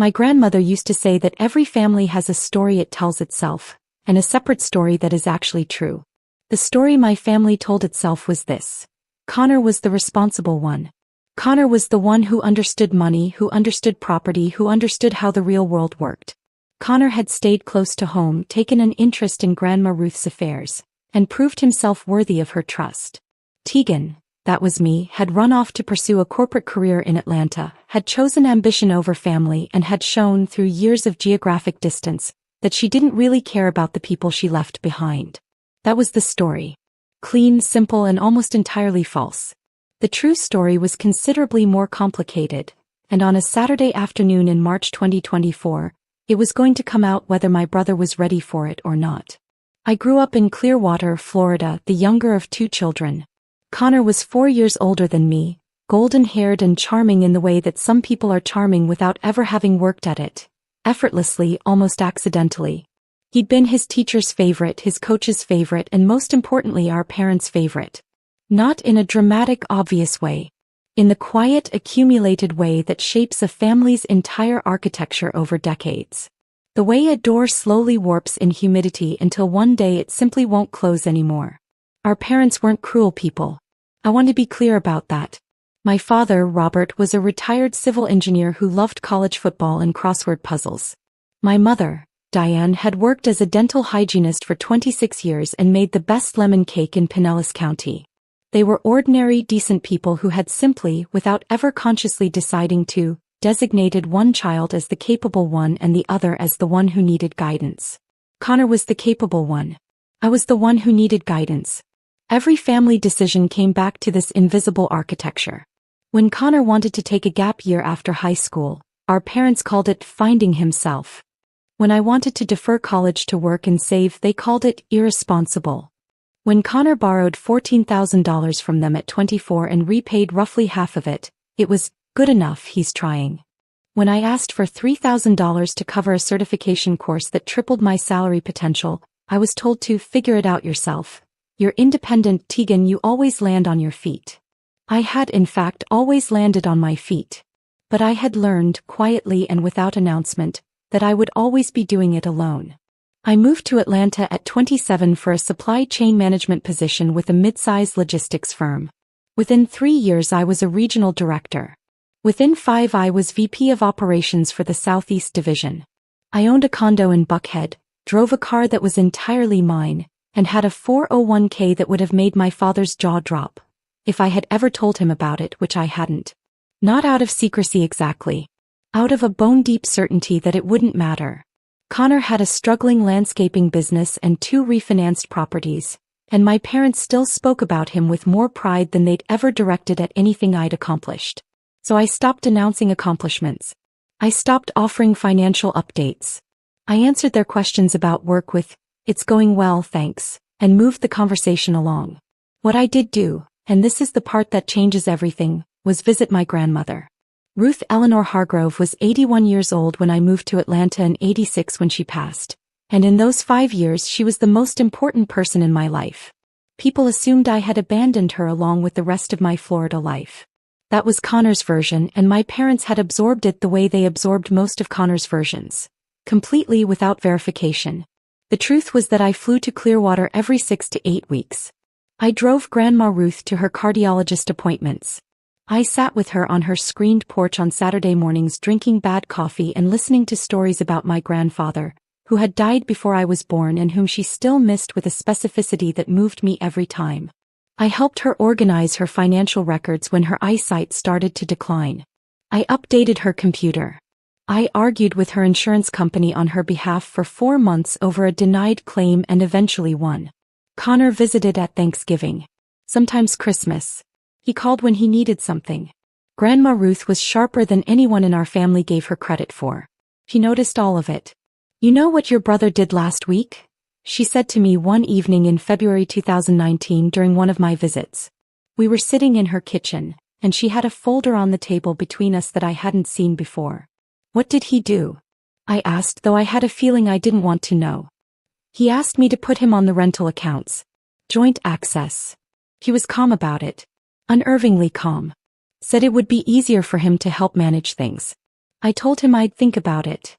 My grandmother used to say that every family has a story it tells itself, and a separate story that is actually true. The story my family told itself was this. Connor was the responsible one. Connor was the one who understood money, who understood property, who understood how the real world worked. Connor had stayed close to home, taken an interest in Grandma Ruth's affairs, and proved himself worthy of her trust. Teagan, that was me, had run off to pursue a corporate career in Atlanta, had chosen ambition over family, and had shown through years of geographic distance that she didn't really care about the people she left behind. That was the story. Clean, simple, and almost entirely false. The true story was considerably more complicated, and on a Saturday afternoon in March 2024, it was going to come out whether my brother was ready for it or not. I grew up in Clearwater, Florida, the younger of 2 children. Connor was 4 years older than me, golden-haired and charming in the way that some people are charming without ever having worked at it, effortlessly, almost accidentally. He'd been his teacher's favorite, his coach's favorite, and most importantly our parents' favorite. Not in a dramatic, obvious way. In the quiet, accumulated way that shapes a family's entire architecture over decades. The way a door slowly warps in humidity until one day it simply won't close anymore. Our parents weren't cruel people. I want to be clear about that. My father, Robert, was a retired civil engineer who loved college football and crossword puzzles. My mother, Diane, had worked as a dental hygienist for 26 years and made the best lemon cake in Pinellas County. They were ordinary, decent people who had simply, without ever consciously deciding to, designated one child as the capable one and the other as the one who needed guidance. Connor was the capable one. I was the one who needed guidance. Every family decision came back to this invisible architecture. When Connor wanted to take a gap year after high school, our parents called it finding himself. When I wanted to defer college to work and save, they called it irresponsible. When Connor borrowed $14,000 from them at 24 and repaid roughly half of it, it was, good enough, he's trying. When I asked for $3,000 to cover a certification course that tripled my salary potential, I was told to figure it out yourself. You're independent, Teagan, you always land on your feet. I had in fact always landed on my feet. But I had learned, quietly and without announcement, that I would always be doing it alone. I moved to Atlanta at 27 for a supply chain management position with a mid-sized logistics firm. Within 3 years I was a regional director. Within 5 I was VP of operations for the Southeast Division. I owned a condo in Buckhead, drove a car that was entirely mine, and had a 401k that would have made my father's jaw drop, if I had ever told him about it, which I hadn't. Not out of secrecy exactly. Out of a bone-deep certainty that it wouldn't matter. Connor had a struggling landscaping business and 2 refinanced properties, and my parents still spoke about him with more pride than they'd ever directed at anything I'd accomplished. So I stopped announcing accomplishments. I stopped offering financial updates. I answered their questions about work with, "It's going well, thanks," and moved the conversation along. What I did do, and this is the part that changes everything, was visit my grandmother. Ruth Eleanor Hargrove was 81 years old when I moved to Atlanta and 86 when she passed, and in those 5 years she was the most important person in my life. People assumed I had abandoned her along with the rest of my Florida life. That was Connor's version, and my parents had absorbed it the way they absorbed most of Connor's versions. Completely without verification. The truth was that I flew to Clearwater every 6 to 8 weeks. I drove Grandma Ruth to her cardiologist appointments. I sat with her on her screened porch on Saturday mornings drinking bad coffee and listening to stories about my grandfather, who had died before I was born and whom she still missed with a specificity that moved me every time. I helped her organize her financial records when her eyesight started to decline. I updated her computer. I argued with her insurance company on her behalf for 4 months over a denied claim and eventually won. Connor visited at Thanksgiving. Sometimes Christmas. He called when he needed something. Grandma Ruth was sharper than anyone in our family gave her credit for. She noticed all of it. "You know what your brother did last week?" she said to me one evening in February 2019 during one of my visits. We were sitting in her kitchen, and she had a folder on the table between us that I hadn't seen before. "What did he do?" I asked, though I had a feeling I didn't want to know. "He asked me to put him on the rental accounts. Joint access." He was calm about it. Unnervingly calm. Said it would be easier for him to help manage things. I told him I'd think about it.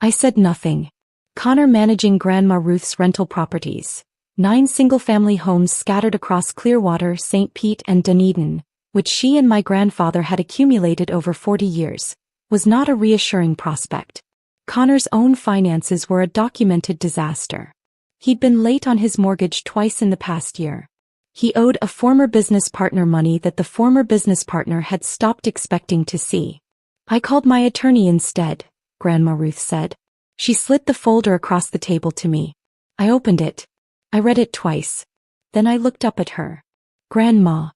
I said nothing. Connor managing Grandma Ruth's rental properties. 9 single-family homes scattered across Clearwater, St. Pete and Dunedin, which she and my grandfather had accumulated over 40 years, was not a reassuring prospect. Connor's own finances were a documented disaster. He'd been late on his mortgage twice in the past year. He owed a former business partner money that the former business partner had stopped expecting to see. I called my attorney instead, Grandma Ruth said. She slid the folder across the table to me. I opened it. I read it twice. Then I looked up at her. Grandma.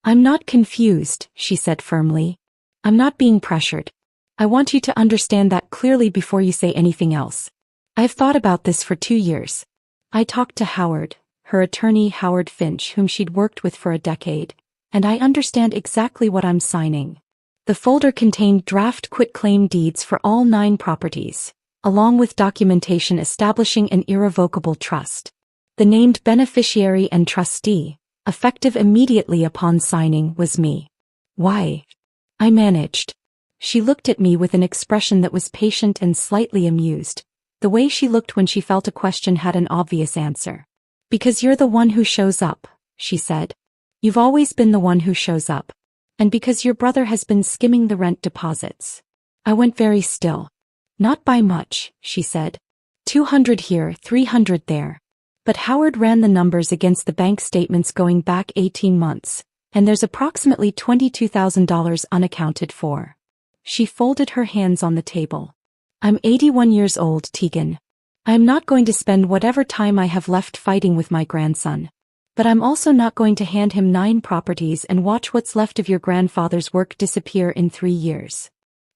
I'm not confused, she said firmly. I'm not being pressured. I want you to understand that clearly before you say anything else. I've thought about this for 2 years. I talked to Howard, her attorney Howard Finch, whom she'd worked with for a decade, and I understand exactly what I'm signing. The folder contained draft quitclaim deeds for all 9 properties, along with documentation establishing an irrevocable trust. The named beneficiary and trustee, effective immediately upon signing, was me. Why? I managed. She looked at me with an expression that was patient and slightly amused, the way she looked when she felt a question had an obvious answer. Because you're the one who shows up, she said. You've always been the one who shows up. And because your brother has been skimming the rent deposits. I went very still. Not by much, she said. 200 here, 300 there. But Howard ran the numbers against the bank statements going back 18 months, and there's approximately $22,000 unaccounted for. She folded her hands on the table. I'm 81 years old, Teagan. I am not going to spend whatever time I have left fighting with my grandson. But I'm also not going to hand him 9 properties and watch what's left of your grandfather's work disappear in 3 years.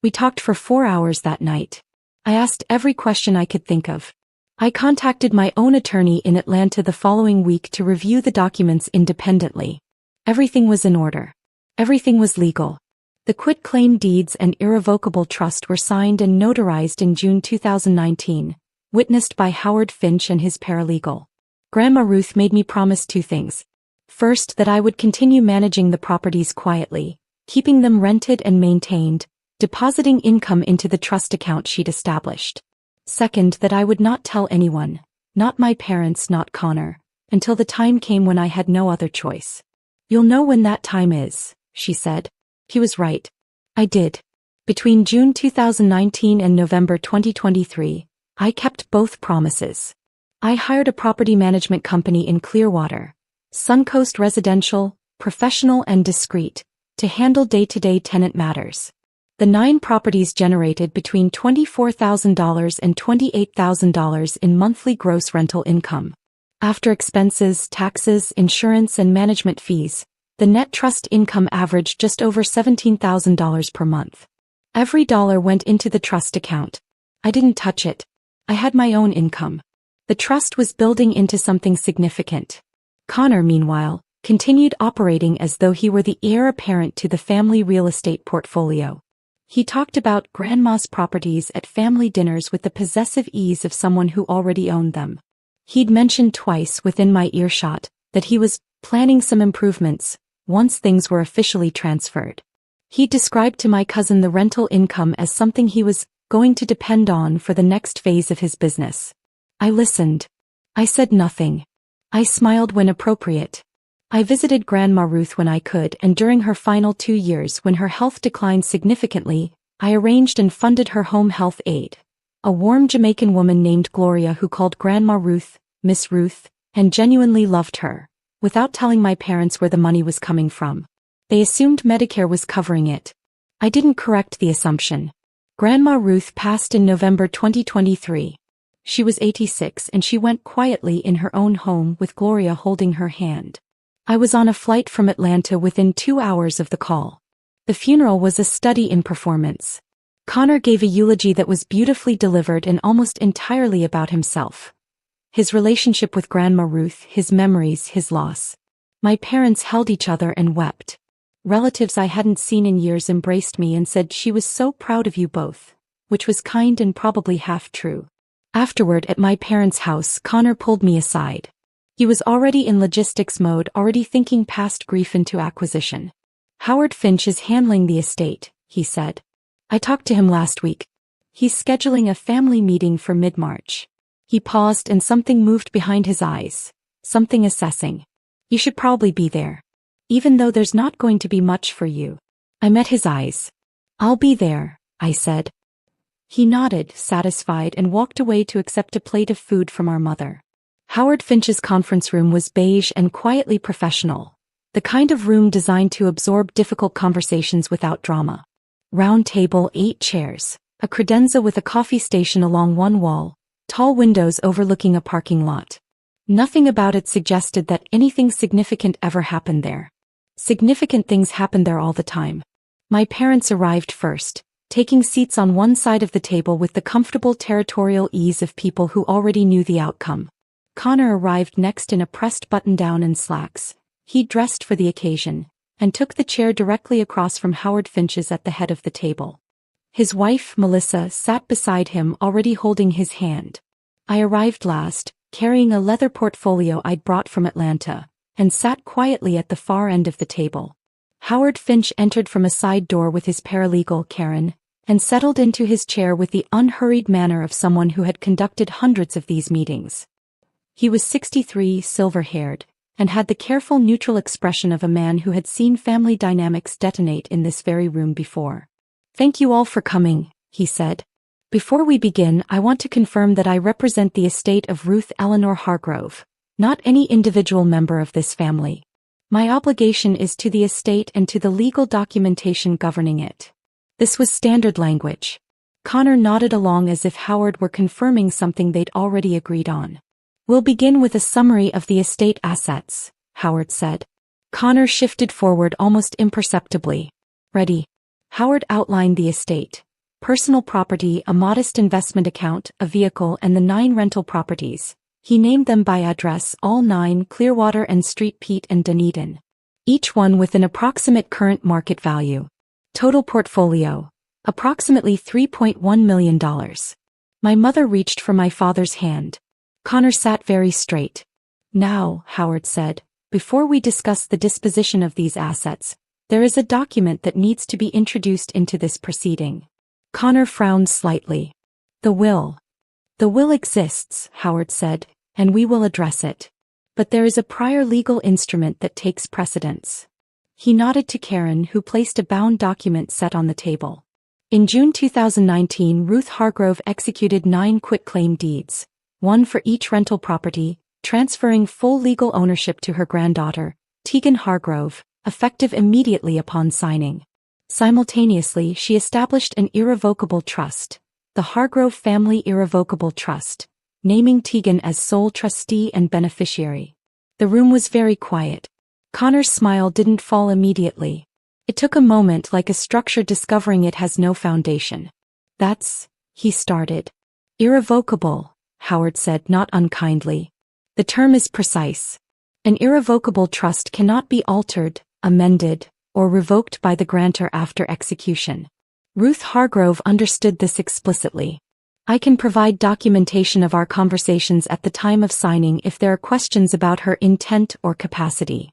We talked for 4 hours that night. I asked every question I could think of. I contacted my own attorney in Atlanta the following week to review the documents independently. Everything was in order. Everything was legal. The quitclaim deeds and irrevocable trust were signed and notarized in June 2019, witnessed by Howard Finch and his paralegal. Grandma Ruth made me promise 2 things. First, that I would continue managing the properties quietly, keeping them rented and maintained, depositing income into the trust account she'd established. Second, that I would not tell anyone, not my parents, not Connor, until the time came when I had no other choice. You'll know when that time is, she said. He was right. I did. Between June 2019 and November 2023, I kept both promises. I hired a property management company in Clearwater, Suncoast Residential, professional and discreet, to handle day-to-day tenant matters. The 9 properties generated between $24,000 and $28,000 in monthly gross rental income. After expenses, taxes, insurance and management fees, the net trust income averaged just over $17,000 per month. Every dollar went into the trust account. I didn't touch it. I had my own income. The trust was building into something significant. Connor, meanwhile, continued operating as though he were the heir apparent to the family real estate portfolio. He talked about Grandma's properties at family dinners with the possessive ease of someone who already owned them. He'd mentioned twice within my earshot that he was planning some improvements once things were officially transferred. He described to my cousin the rental income as something he was going to depend on for the next phase of his business. I listened. I said nothing. I smiled when appropriate. I visited Grandma Ruth when I could, and during her final 2 years when her health declined significantly, I arranged and funded her home health aide. A warm Jamaican woman named Gloria who called Grandma Ruth, Miss Ruth, and genuinely loved her, without telling my parents where the money was coming from. They assumed Medicare was covering it. I didn't correct the assumption. Grandma Ruth passed in November 2023. She was 86 and she went quietly in her own home with Gloria holding her hand. I was on a flight from Atlanta within 2 hours of the call. The funeral was a study in performance. Connor gave a eulogy that was beautifully delivered and almost entirely about himself. His relationship with Grandma Ruth, his memories, his loss. My parents held each other and wept. Relatives I hadn't seen in years embraced me and said she was so proud of you both, which was kind and probably half true. Afterward at my parents' house, Connor pulled me aside. He was already in logistics mode, already thinking past grief into acquisition. Howard Finch is handling the estate, he said. I talked to him last week. He's scheduling a family meeting for mid-March. He paused and something moved behind his eyes. Something assessing. You should probably be there. Even though there's not going to be much for you. I met his eyes. I'll be there, I said. He nodded, satisfied, and walked away to accept a plate of food from our mother. Howard Finch's conference room was beige and quietly professional. The kind of room designed to absorb difficult conversations without drama. Round table, 8 chairs. A credenza with a coffee station along one wall. Tall windows overlooking a parking lot. Nothing about it suggested that anything significant ever happened there. Significant things happened there all the time. My parents arrived first, taking seats on one side of the table with the comfortable territorial ease of people who already knew the outcome. Connor arrived next in a pressed button-down and slacks. He dressed for the occasion, and took the chair directly across from Howard Finch's at the head of the table. His wife, Melissa, sat beside him already holding his hand. I arrived last, carrying a leather portfolio I'd brought from Atlanta, and sat quietly at the far end of the table. Howard Finch entered from a side door with his paralegal, Karen, and settled into his chair with the unhurried manner of someone who had conducted hundreds of these meetings. He was 63, silver-haired, and had the careful neutral expression of a man who had seen family dynamics detonate in this very room before. "Thank you all for coming," he said. "Before we begin, I want to confirm that I represent the estate of Ruth Eleanor Hargrove, not any individual member of this family. My obligation is to the estate and to the legal documentation governing it." This was standard language. Connor nodded along as if Howard were confirming something they'd already agreed on. "We'll begin with a summary of the estate assets," Howard said. Connor shifted forward almost imperceptibly. "Ready." Howard outlined the estate. Personal property, a modest investment account, a vehicle, and the 9 rental properties. He named them by address, all 9, Clearwater and Street, Pete and Dunedin. Each one with an approximate current market value. Total portfolio, approximately $3.1 million. My mother reached for my father's hand. Connor sat very straight. "Now," Howard said, "before we discuss the disposition of these assets, there is a document that needs to be introduced into this proceeding." Connor frowned slightly. "The will." "The will exists," Howard said, "and we will address it. But there is a prior legal instrument that takes precedence." He nodded to Karen, who placed a bound document set on the table. In June 2019, Ruth Hargrove executed 9 quitclaim deeds, 1 for each rental property, transferring full legal ownership to her granddaughter, Teagan Hargrove, effective immediately upon signing. Simultaneously, she established an irrevocable trust, the Hargrove Family Irrevocable Trust, naming Teagan as sole trustee and beneficiary. The room was very quiet. Connor's smile didn't fall immediately. It took a moment, like a structure discovering it has no foundation. "That's," he started. "Irrevocable," Howard said, not unkindly. "The term is precise. An irrevocable trust cannot be altered, amended, or revoked by the grantor after execution." Ruth Hargrove understood this explicitly. "I can provide documentation of our conversations at the time of signing if there are questions about her intent or capacity."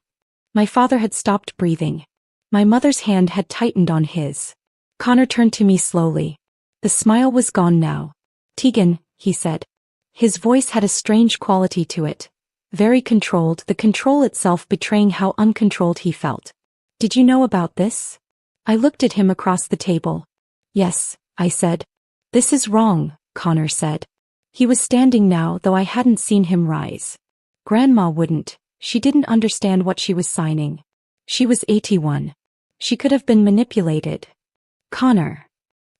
My father had stopped breathing. My mother's hand had tightened on his. Connor turned to me slowly. The smile was gone now. "Teagan," he said. His voice had a strange quality to it. Very controlled, the control itself betraying how uncontrolled he felt. "Did you know about this?" I looked at him across the table. "Yes," I said. "This is wrong," Connor said. He was standing now, though I hadn't seen him rise. Grandma wouldn't. She didn't understand what she was signing. She was 81. She could have been manipulated. "Connor."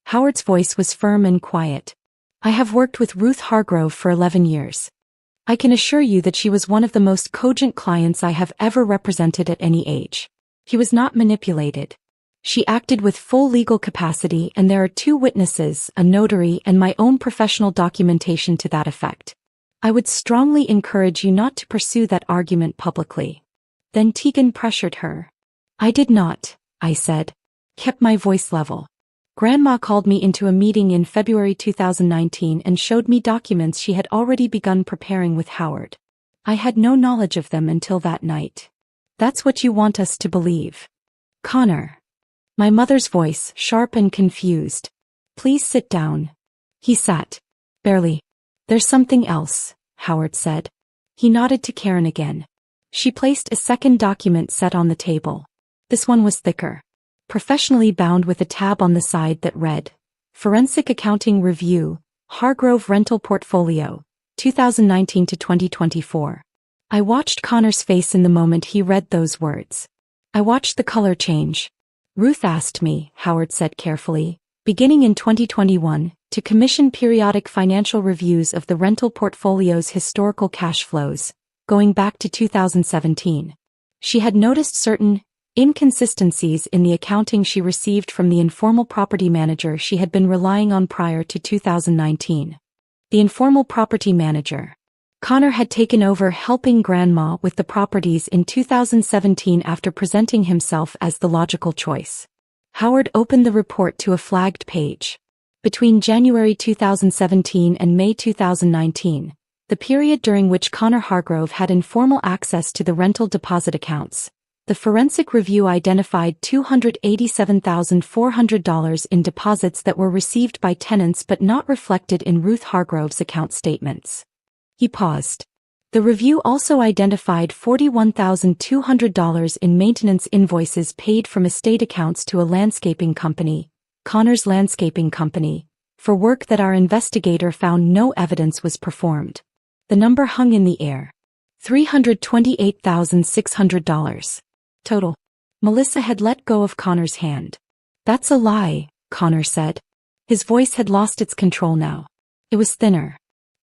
Howard's voice was firm and quiet. "I have worked with Ruth Hargrove for 11 years. I can assure you that she was one of the most cogent clients I have ever represented at any age. He was not manipulated. She acted with full legal capacity, and there are 2 witnesses, a notary, and my own professional documentation to that effect. I would strongly encourage you not to pursue that argument publicly." Then Teagan pressured her. "I did not," I said. Kept my voice level. "Grandma called me into a meeting in February 2019 and showed me documents she had already begun preparing with Howard. I had no knowledge of them until that night." "That's what you want us to believe." "Connor." My mother's voice, sharp and confused. Please sit down. He sat. Barely. There's something else, Howard said. He nodded to Karen again. She placed a second document set on the table. This one was thicker. Professionally bound with a tab on the side that read, Forensic Accounting Review, Hargrove Rental Portfolio, 2019 to 2024. I watched Connor's face in the moment he read those words. I watched the color change. Ruth asked me, Howard said carefully, beginning in 2021, to commission periodic financial reviews of the rental portfolio's historical cash flows, going back to 2017. She had noticed certain inconsistencies in the accounting she received from the informal property manager she had been relying on prior to 2019. The informal property manager. Connor had taken over helping Grandma with the properties in 2017 after presenting himself as the logical choice. Howard opened the report to a flagged page. Between January 2017 and May 2019, the period during which Connor Hargrove had informal access to the rental deposit accounts, the forensic review identified $287,400 in deposits that were received by tenants but not reflected in Ruth Hargrove's account statements. He paused. The review also identified $41,200 in maintenance invoices paid from estate accounts to a landscaping company, Connor's Landscaping Company, for work that our investigator found no evidence was performed. The number hung in the air. $328,600. Total. Melissa had let go of Connor's hand. That's a lie, Connor said. His voice had lost its control now. It was thinner.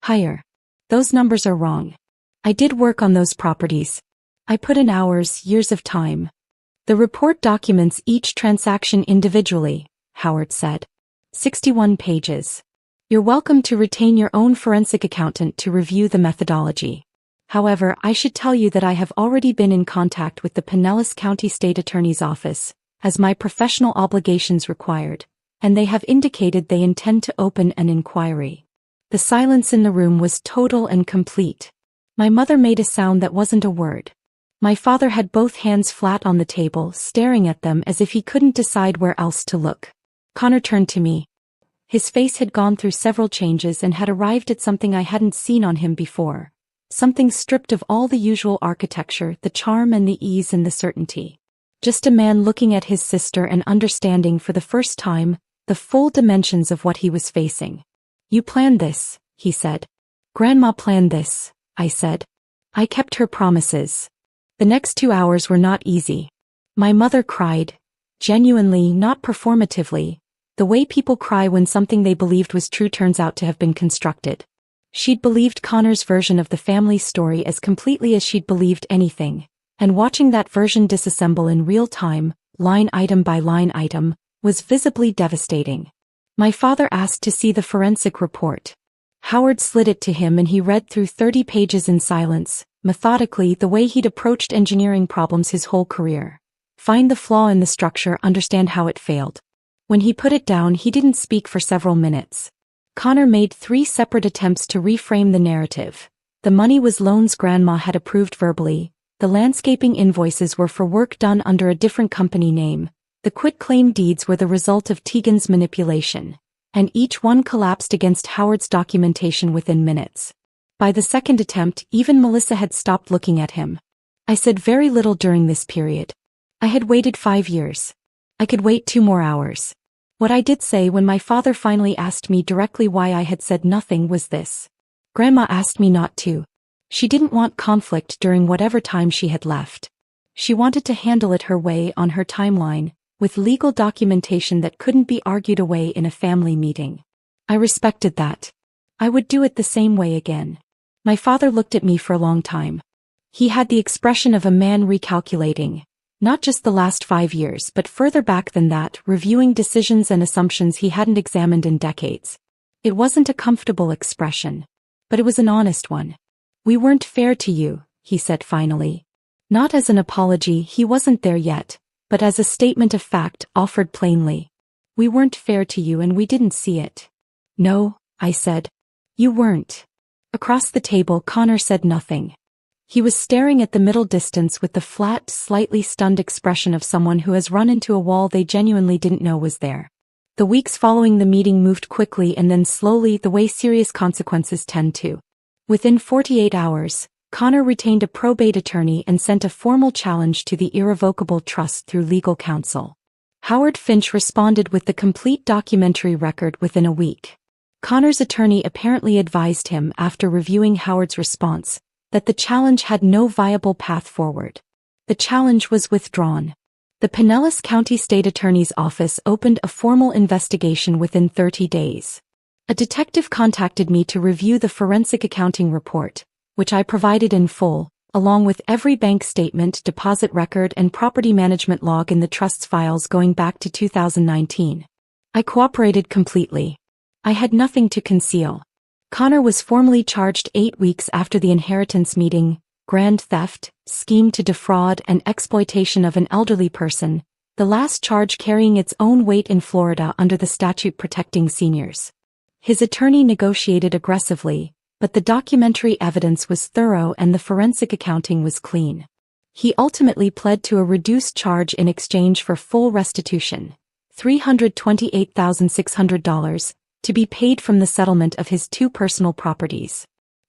Higher. Those numbers are wrong. I did work on those properties. I put in hours, years of time. The report documents each transaction individually, Howard said. 61 pages. You're welcome to retain your own forensic accountant to review the methodology. However, I should tell you that I have already been in contact with the Pinellas County State Attorney's Office, as my professional obligations required, and they have indicated they intend to open an inquiry. The silence in the room was total and complete. My mother made a sound that wasn't a word. My father had both hands flat on the table, staring at them as if he couldn't decide where else to look. Connor turned to me. His face had gone through several changes and had arrived at something I hadn't seen on him before. Something stripped of all the usual architecture, the charm and the ease and the certainty. Just a man looking at his sister and understanding for the first time the full dimensions of what he was facing. You planned this, he said. Grandma planned this, I said. I kept her promises. The next 2 hours were not easy. My mother cried. Genuinely, not performatively. The way people cry when something they believed was true turns out to have been constructed. She'd believed Connor's version of the family story as completely as she'd believed anything, and watching that version disassemble in real time, line item by line item, was visibly devastating. My father asked to see the forensic report. Howard slid it to him and he read through 30 pages in silence, methodically the way he'd approached engineering problems his whole career. Find the flaw in the structure, understand how it failed. When he put it down, he didn't speak for several minutes. Connor made 3 separate attempts to reframe the narrative. The money was loans Grandma had approved verbally, the landscaping invoices were for work done under a different company name, the quitclaim deeds were the result of Teagan's manipulation, and each one collapsed against Howard's documentation within minutes. By the second attempt, even Melissa had stopped looking at him. I said very little during this period. I had waited 5 years. I could wait 2 more hours. What I did say when my father finally asked me directly why I had said nothing was this. Grandma asked me not to. She didn't want conflict during whatever time she had left. She wanted to handle it her way on her timeline, with legal documentation that couldn't be argued away in a family meeting. I respected that. I would do it the same way again. My father looked at me for a long time. He had the expression of a man recalculating. Not just the last 5 years but further back than that, reviewing decisions and assumptions he hadn't examined in decades. It wasn't a comfortable expression. But it was an honest one. We weren't fair to you, he said finally. Not as an apology, he wasn't there yet, but as a statement of fact offered plainly. We weren't fair to you and we didn't see it. No, I said. You weren't. Across the table, Connor said nothing. He was staring at the middle distance with the flat, slightly stunned expression of someone who has run into a wall they genuinely didn't know was there. The weeks following the meeting moved quickly and then slowly, the way serious consequences tend to. Within 48 hours, Connor retained a probate attorney and sent a formal challenge to the irrevocable trust through legal counsel. Howard Finch responded with the complete documentary record within a week. Connor's attorney apparently advised him, after reviewing Howard's response, that the challenge had no viable path forward. The challenge was withdrawn. The Pinellas County State Attorney's Office opened a formal investigation within 30 days. A detective contacted me to review the forensic accounting report, which I provided in full, along with every bank statement, deposit record, and property management log in the trust's files going back to 2019. I cooperated completely. I had nothing to conceal. Connor was formally charged 8 weeks after the inheritance meeting: grand theft, scheme to defraud, and exploitation of an elderly person, the last charge carrying its own weight in Florida under the statute protecting seniors. His attorney negotiated aggressively, but the documentary evidence was thorough and the forensic accounting was clean. He ultimately pled to a reduced charge in exchange for full restitution, $328,600, to be paid from the settlement of his 2 personal properties.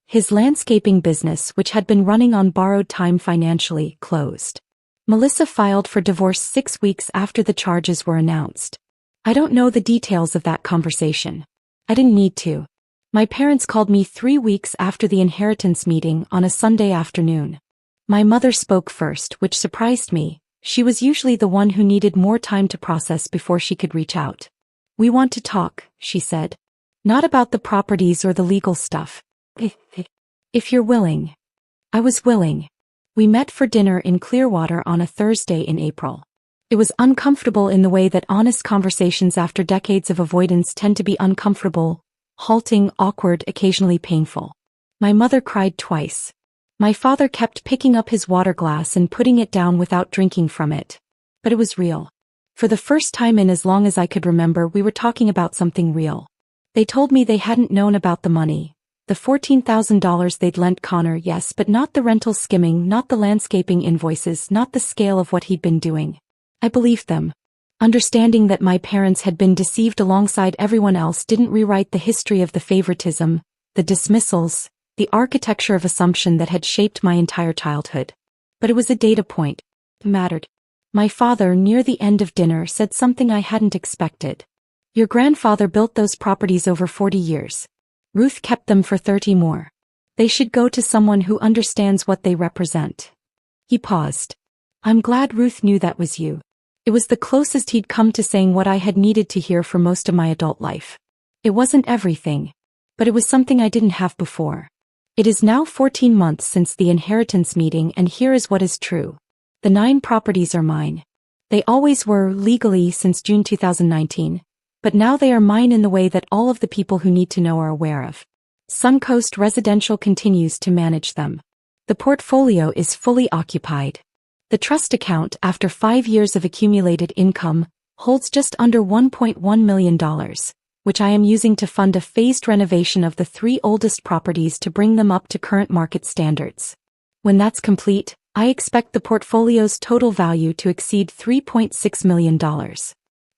His landscaping business, which had been running on borrowed time financially, closed. Melissa filed for divorce 6 weeks after the charges were announced. I don't know the details of that conversation. I didn't need to. My parents called me 3 weeks after the inheritance meeting on a Sunday afternoon. My mother spoke first, which surprised me. She was usually the one who needed more time to process before she could reach out. "We want to talk," she said. "Not about the properties or the legal stuff. If you're willing." I was willing. We met for dinner in Clearwater on a Thursday in April. It was uncomfortable in the way that honest conversations after decades of avoidance tend to be uncomfortable, halting, awkward, occasionally painful. My mother cried twice. My father kept picking up his water glass and putting it down without drinking from it. But it was real. For the first time in as long as I could remember, we were talking about something real. They told me they hadn't known about the money. The $14,000 they'd lent Connor, yes, but not the rental skimming, not the landscaping invoices, not the scale of what he'd been doing. I believed them. Understanding that my parents had been deceived alongside everyone else didn't rewrite the history of the favoritism, the dismissals, the architecture of assumption that had shaped my entire childhood. But it was a data point. It mattered. My father, near the end of dinner, said something I hadn't expected. "Your grandfather built those properties over 40 years. Ruth kept them for 30 more. They should go to someone who understands what they represent." He paused. "I'm glad Ruth knew that was you." It was the closest he'd come to saying what I had needed to hear for most of my adult life. It wasn't everything, but it was something I didn't have before. It is now 14 months since the inheritance meeting, and here is what is true. The 9 properties are mine. They always were, legally, since June 2019, but now they are mine in the way that all of the people who need to know are aware of. Suncoast Residential continues to manage them. The portfolio is fully occupied. The trust account, after 5 years of accumulated income, holds just under $1.1 million, which I am using to fund a phased renovation of the 3 oldest properties to bring them up to current market standards. When that's complete, I expect the portfolio's total value to exceed $3.6 million.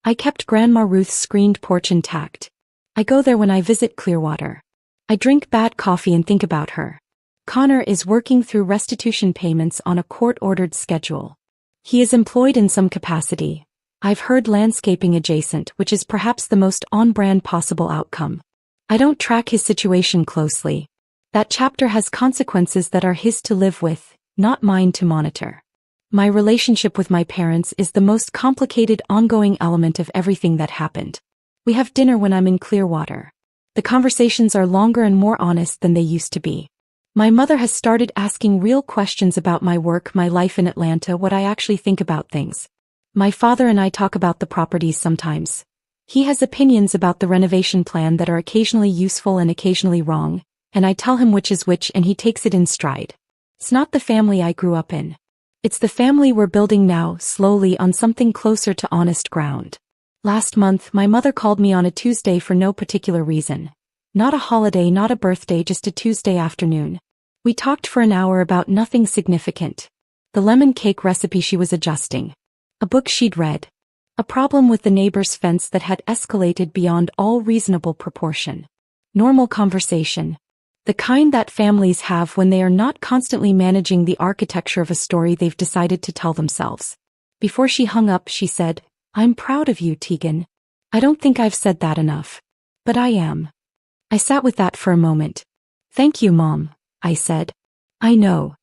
I kept Grandma Ruth's screened porch intact. I go there when I visit Clearwater. I drink bad coffee and think about her. Connor is working through restitution payments on a court-ordered schedule. He is employed in some capacity. I've heard landscaping adjacent, which is perhaps the most on-brand possible outcome. I don't track his situation closely. That chapter has consequences that are his to live with, not mine to monitor. My relationship with my parents is the most complicated ongoing element of everything that happened. We have dinner when I'm in Clearwater. The conversations are longer and more honest than they used to be. My mother has started asking real questions about my work, my life in Atlanta, what I actually think about things. My father and I talk about the properties sometimes. He has opinions about the renovation plan that are occasionally useful and occasionally wrong, and I tell him which is which and he takes it in stride. It's not the family I grew up in. It's the family we're building now, slowly, on something closer to honest ground. Last month, my mother called me on a Tuesday for no particular reason. Not a holiday, not a birthday, just a Tuesday afternoon. We talked for an hour about nothing significant. The lemon cake recipe she was adjusting. A book she'd read. A problem with the neighbor's fence that had escalated beyond all reasonable proportion. Normal conversation. The kind that families have when they are not constantly managing the architecture of a story they've decided to tell themselves. Before she hung up, she said, "I'm proud of you, Teagan. I don't think I've said that enough. But I am." I sat with that for a moment. "Thank you, Mom," I said. "I know.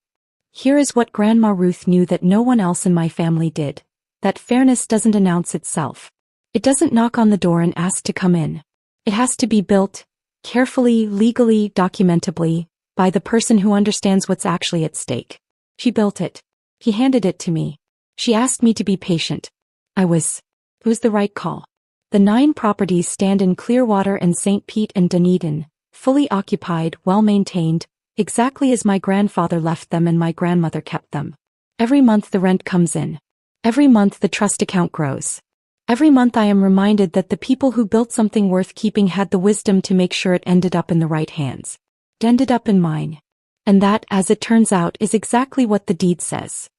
Here is what Grandma Ruth knew that no one else in my family did. That fairness doesn't announce itself. It doesn't knock on the door and ask to come in. It has to be built, carefully, legally, documentably, by the person who understands what's actually at stake." She built it. He handed it to me. She asked me to be patient. It was the right call. The 9 properties stand in Clearwater and St. Pete and Dunedin, fully occupied, well-maintained, exactly as my grandfather left them and my grandmother kept them. Every month the rent comes in. Every month the trust account grows. Every month I am reminded that the people who built something worth keeping had the wisdom to make sure it ended up in the right hands. It ended up in mine. And that, as it turns out, is exactly what the deed says.